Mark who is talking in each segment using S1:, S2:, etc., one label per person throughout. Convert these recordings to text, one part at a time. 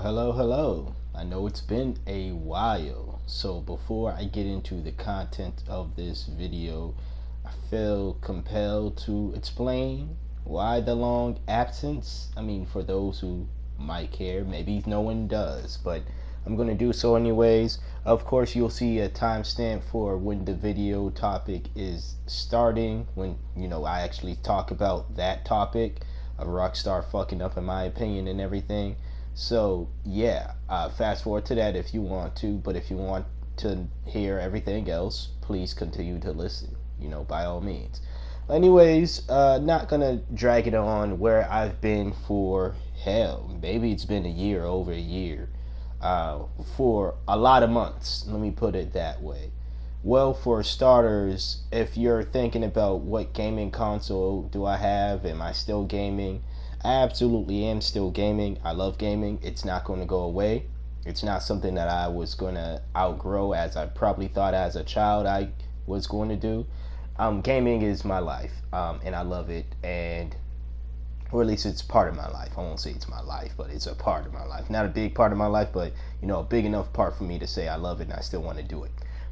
S1: Hello. I know it's been a while, so before I get into the content of this video, I feel compelled to explain why the long absence. I mean, for those who might care, maybe no one does, but I'm going to do so anyways. Of course, you'll see a timestamp for when the video topic is starting, when, I actually talk about that topic of Rockstar fucking up, in my opinion, and everything. So yeah, fast forward to that if you want to, but if you want to hear everything else, please continue to listen, by all means. Anyways, not gonna drag it on where I've been for hell. Maybe it's been a year, over a year, for a lot of months. Let me put it that way. Well, for starters, if you're thinking about what gaming console do I have, am I still gaming? I absolutely am still gaming. I love gaming. It's not going to go away. It's not something that I was going to outgrow as I probably thought as a child I was going to do. Gaming is my life, and I love it, or at least it's part of my life. I won't say it's my life, but it's a part of my life. Not a big part of my life, but a big enough part for me to say I love it and I still want to do it.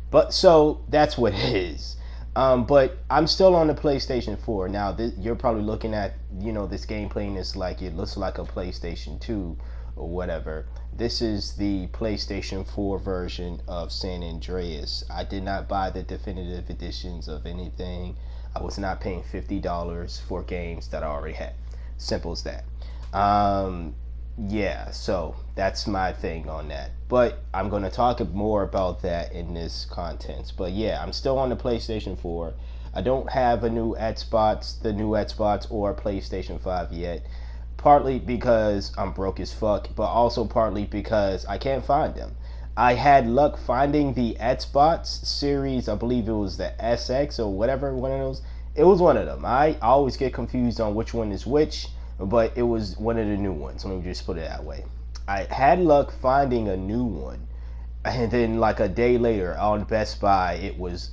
S1: But so that's what it is. But I'm still on the PlayStation 4 now. You're probably looking at this gameplay and it's like it looks like a PlayStation 2 or whatever. This is the PlayStation 4 version of San Andreas. I did not buy the definitive editions of anything. I was not paying $50 for games that I already had. Simple as that. Yeah, so that's my thing on that. But I'm going to talk more about that in this content. But yeah, I'm still on the PlayStation 4. I don't have the new Xbox or PlayStation 5 yet. Partly because I'm broke as fuck, but also partly because I can't find them. I had luck finding the Xbox series. I believe it was the SX or whatever, one of those. It was one of them. I always get confused on which one is which, but it was one of the new ones. Let me just put it that way. I had luck finding a new one, and then like a day later on Best Buy, it was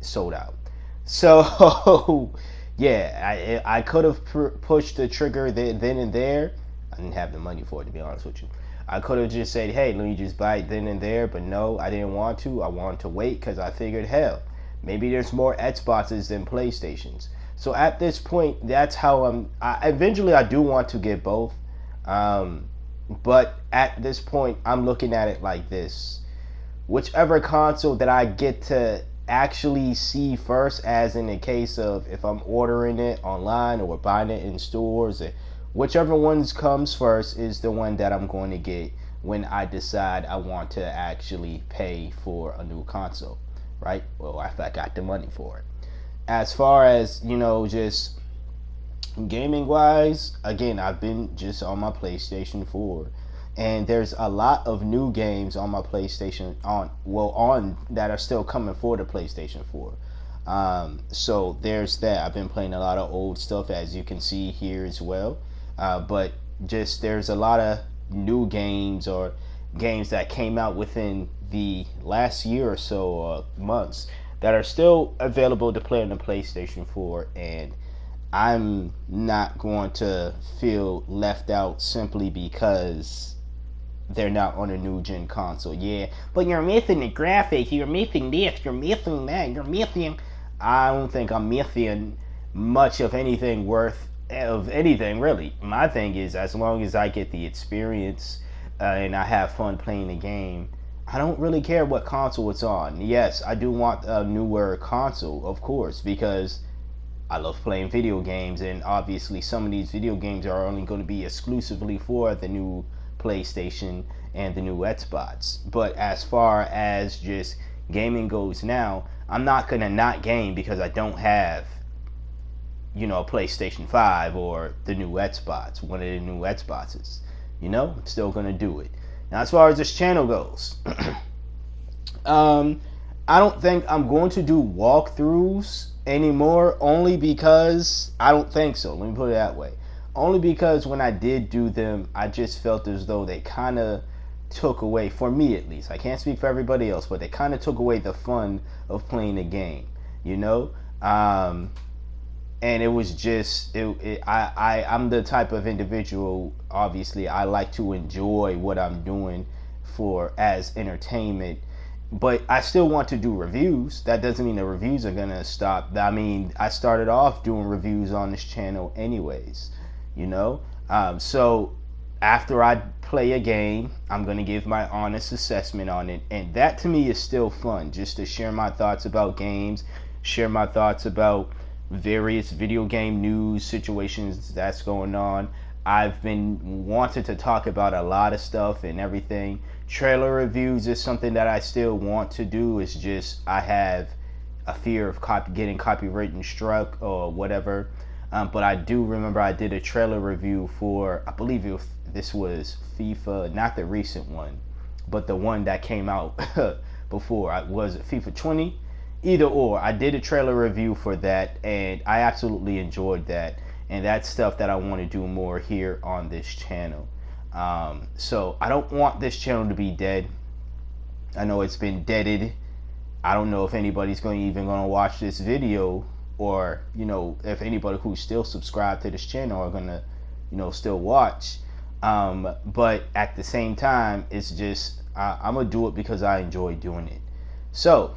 S1: sold out. So yeah, I could have pushed the trigger then and there. I didn't have the money for it, to be honest with you. I could have just said, hey, let me just buy it then and there, but no, I didn't want to. I wanted to wait because I figured, hell, maybe there's more Xboxes than PlayStations. So at this point, that's how eventually I do want to get both. But at this point, I'm looking at it like this. Whichever console that I get to actually see first, as in the case of if I'm ordering it online or buying it in stores, whichever one comes first is the one that I'm going to get when I decide I want to actually pay for a new console, right? Well, if I got the money for it. As far as, just gaming wise, again, I've been just on my PlayStation 4, and there's a lot of new games on my PlayStation on that are still coming for the PlayStation 4. So there's that. I've been playing a lot of old stuff, as you can see here as well. But just there's a lot of new games or games that came out within the last year or so, months, that are still available to play on the PlayStation 4, and I'm not going to feel left out simply because they're not on a new gen console. Yeah, but you're missing the graphics, you're missing this, you're missing that, you're missing... I don't think I'm missing much of anything really. My thing is, as long as I get the experience and I have fun playing the game, I don't really care what console it's on. Yes, I do want a newer console, of course, because I love playing video games, and obviously some of these video games are only going to be exclusively for the new PlayStation and the new Xbox. But as far as just gaming goes now, I'm not going to not game because I don't have, a PlayStation 5 or the new Xbox, one of the new Xboxes. I'm still going to do it. Now, as far as this channel goes, I don't think I'm going to do walkthroughs anymore, only because I don't think so. Let me put it that way. Only because when I did do them, I just felt as though they kind of took away, for me at least, I can't speak for everybody else, but they kind of took away the fun of playing the game, and it was just I'm the type of individual, obviously I like to enjoy what I'm doing for as entertainment, but I still want to do reviews. That doesn't mean the reviews are gonna stop. I mean, I started off doing reviews on this channel anyways, you know. So after I play a game, I'm gonna give my honest assessment on it, and that to me is still fun, just to share my thoughts about games, share my thoughts about various video game news situations that's going on. I've been wanting to talk about a lot of stuff and everything. Trailer reviews is something that I still want to do. It's just I have a fear of getting copyright struck or whatever. But I do remember I did a trailer review for, I believe this was FIFA, not the recent one, but the one that came out before. Was it FIFA 20? Either or. I did a trailer review for that, and I absolutely enjoyed that. And that's stuff that I want to do more here on this channel. So I don't want this channel to be dead. I know it's been deaded. I don't know if anybody's even gonna watch this video, or if anybody who's still subscribed to this channel are gonna still watch. But at the same time, it's just I'm gonna do it because I enjoy doing it. So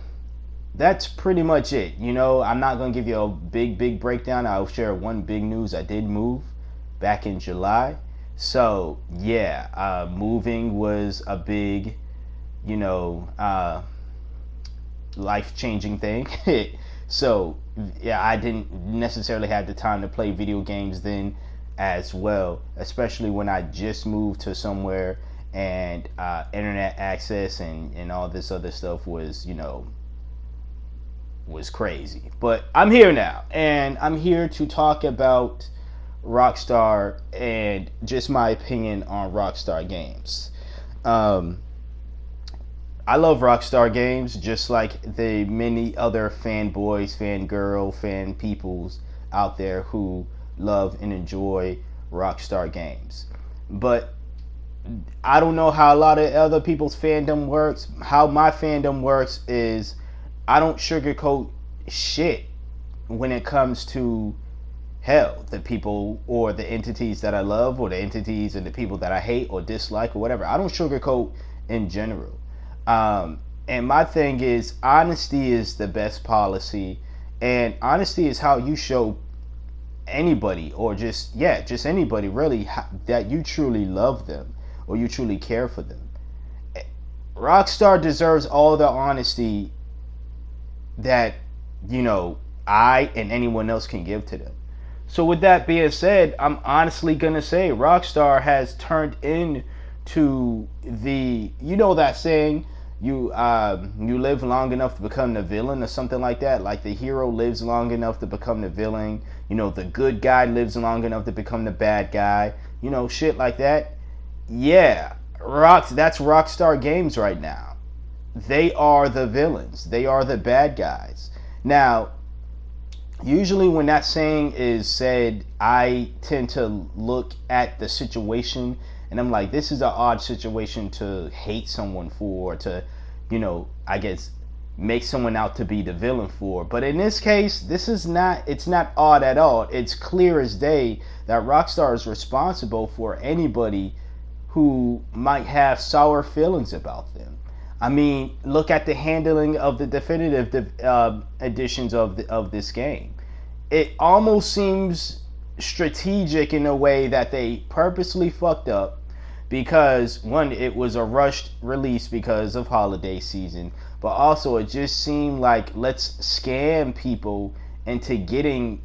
S1: that's pretty much it. I'm not gonna give you a big breakdown. I'll share one big news. I did move back in July. So yeah, moving was a big life-changing thing. So yeah, I didn't necessarily have the time to play video games then as well, especially when I just moved to somewhere and internet access and all this other stuff was was crazy. But I'm here now, and I'm here to talk about Rockstar and just my opinion on Rockstar games. I love Rockstar games, just like the many other fanboys, fangirl, fan peoples out there who love and enjoy Rockstar games. But I don't know how a lot of other people's fandom works. How my fandom works is I don't sugarcoat shit when it comes to the people or the entities that I love, or the entities and the people that I hate or dislike or whatever. I don't sugarcoat in general. And my thing is, honesty is the best policy, and honesty is how you show anybody, or just anybody really, that you truly love them or you truly care for them. Rockstar deserves all the honesty that I and anyone else can give to them. So with that being said, I'm honestly gonna say Rockstar has turned into that saying, you live long enough to become the villain, or something like that. Like the hero lives long enough to become the villain. The good guy lives long enough to become the bad guy. Shit like that. Yeah, that's Rockstar Games right now. They are the villains. They are the bad guys. Now, usually when that saying is said, I tend to look at the situation and I'm like, this is an odd situation to hate someone for, to, I guess, make someone out to be the villain for. But in this case, it's not odd at all. It's clear as day that Rockstar is responsible for anybody who might have sour feelings about them. I mean, look at the handling of the definitive editions of this game. It almost seems strategic in a way that they purposely fucked up, because one, it was a rushed release because of holiday season, but also it just seemed like, let's scam people into getting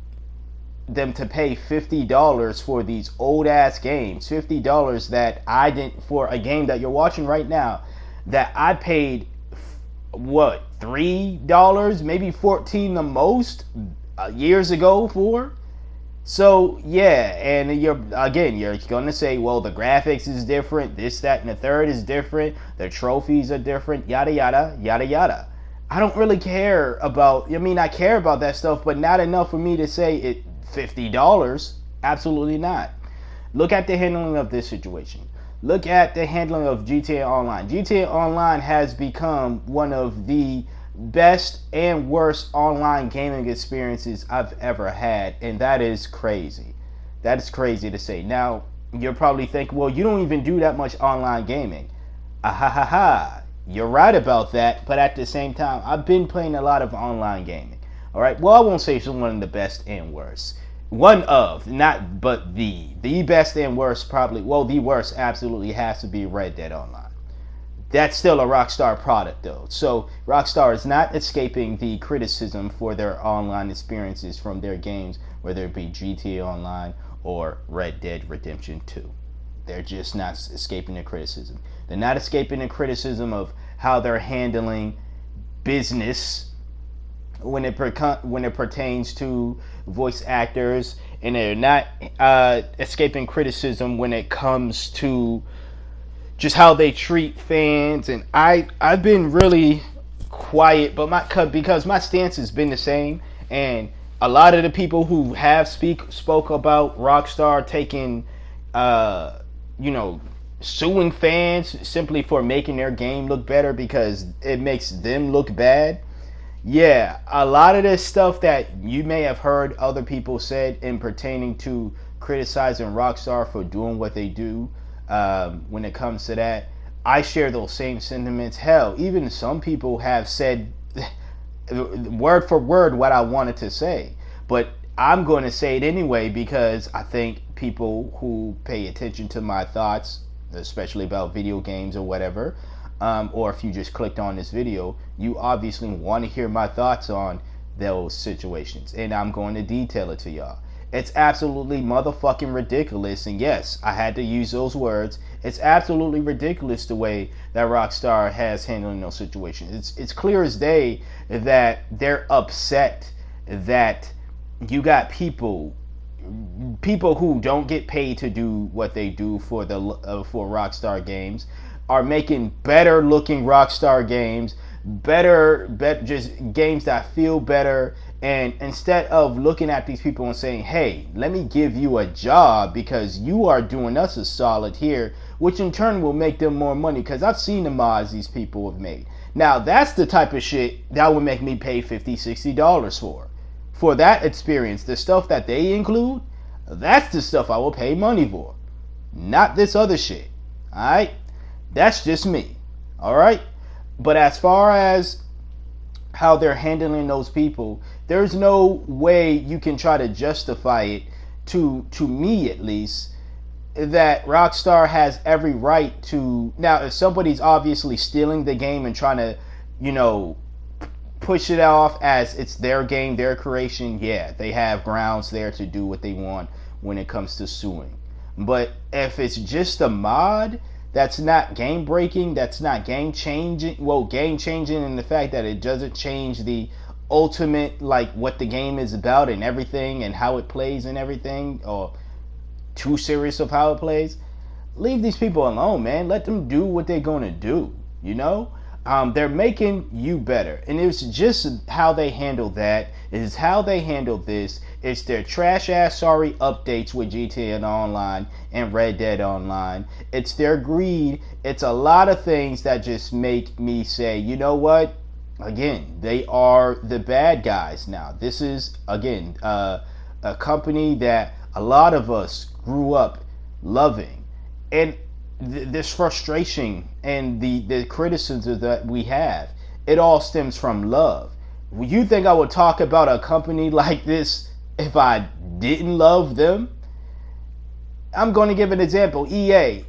S1: them to pay $50 for these old ass games. $50 that I didn't, for a game that you're watching right now, that I paid what, $3, maybe $14 the most years ago for. So yeah, and you're gonna say, well, the graphics is different, this, that, and the third is different, the trophies are different, yada yada yada yada. I don't really care about, I care about that stuff, but not enough for me to say it $50. Absolutely not. Look at the handling of this situation. Look at the handling of GTA Online. GTA Online has become one of the best and worst online gaming experiences I've ever had, and that is crazy. That is crazy to say. Now, you're probably thinking, well, you don't even do that much online gaming. Ah ha ha ha. You're right about that, but at the same time, I've been playing a lot of online gaming. All right. Well, I won't say it's one of the best and worst. One of, not but the best and worst probably. Well, the worst absolutely has to be Red Dead Online. That's still a Rockstar product though. So Rockstar is not escaping the criticism for their online experiences from their games, whether it be GTA Online or Red Dead Redemption 2. They're just not escaping the criticism. They're not escaping the criticism of how they're handling business when it pertains to voice actors, and they're not escaping criticism when it comes to just how they treat fans. And I've been really quiet, but because my stance has been the same, and a lot of the people who have spoke about Rockstar taking, uh, you know, suing fans simply for making their game look better because it makes them look bad. Yeah, a lot of this stuff that you may have heard other people said in pertaining to criticizing Rockstar for doing what they do, when it comes to that, I share those same sentiments. Hell, even some people have said word for word what I wanted to say, but I'm going to say it anyway because I think people who pay attention to my thoughts, especially about video games or whatever, or if you just clicked on this video, you obviously want to hear my thoughts on those situations, and I'm going to detail it to y'all. It's absolutely motherfucking ridiculous, and yes, I had to use those words. It's absolutely ridiculous the way that Rockstar has handled those situations. It's clear as day that they're upset that you got people who don't get paid to do what they do for Rockstar games are making better looking Rockstar games, better just games that feel better. And instead of looking at these people and saying, hey, let me give you a job because you are doing us a solid here, which in turn will make them more money, because I've seen the mods these people have made. Now that's the type of shit that would make me pay $50-$60 for that experience. The stuff that they include, that's the stuff I will pay money for, not this other shit. All right, that's just me. All right, but as far as how they're handling those people, there's no way you can try to justify it, to me at least, that Rockstar has every right to. Now if somebody's obviously stealing the game and trying to, you know, push it off as it's their game, their creation, yeah, they have grounds there to do what they want when it comes to suing. But if it's just a mod that's not game breaking, that's not game changing, well, game changing in the fact that it doesn't change the ultimate, like what the game is about and everything and how it plays and everything, or too serious of how it plays, leave these people alone, man. Let them do what they're gonna do. You know, they're making you better, and it's just how they handle that. It's how they handle this. It's their trash ass sorry updates with GTA Online and Red Dead Online. It's their greed. It's a lot of things that just make me say, you know what? Again, they are the bad guys now. This is again a company that a lot of us grew up loving, and this frustration and the criticism that we have, it all stems from love. You think I would talk about a company like this if I didn't love them? I'm going to give an example. EA,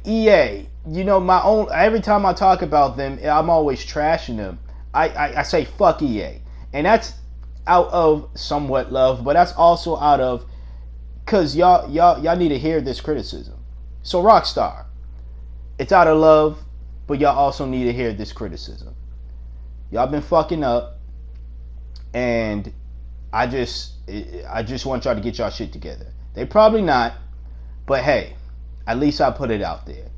S1: you know, my own, every time I talk about them, I'm always trashing them. I say fuck EA, and that's out of somewhat love, but that's also out of, because y'all need to hear this criticism. So Rockstar, it's out of love, but y'all also need to hear this criticism. Y'all been fucking up, and I just want y'all to get y'all shit together. They probably not, but hey, at least I put it out there.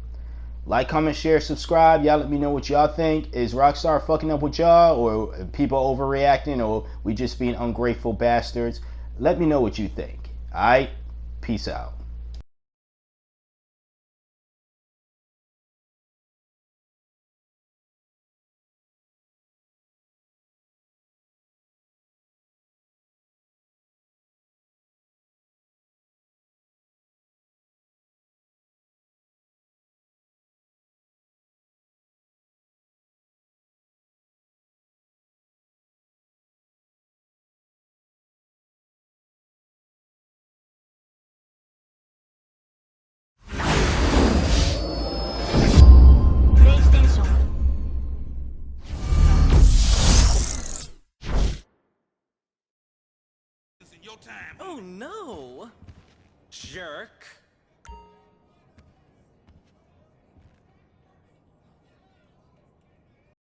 S1: Like, comment, share, subscribe. Y'all let me know what y'all think. Is Rockstar fucking up with y'all, or people overreacting, or we just being ungrateful bastards? Let me know what you think. Alright? Peace out.
S2: jerk.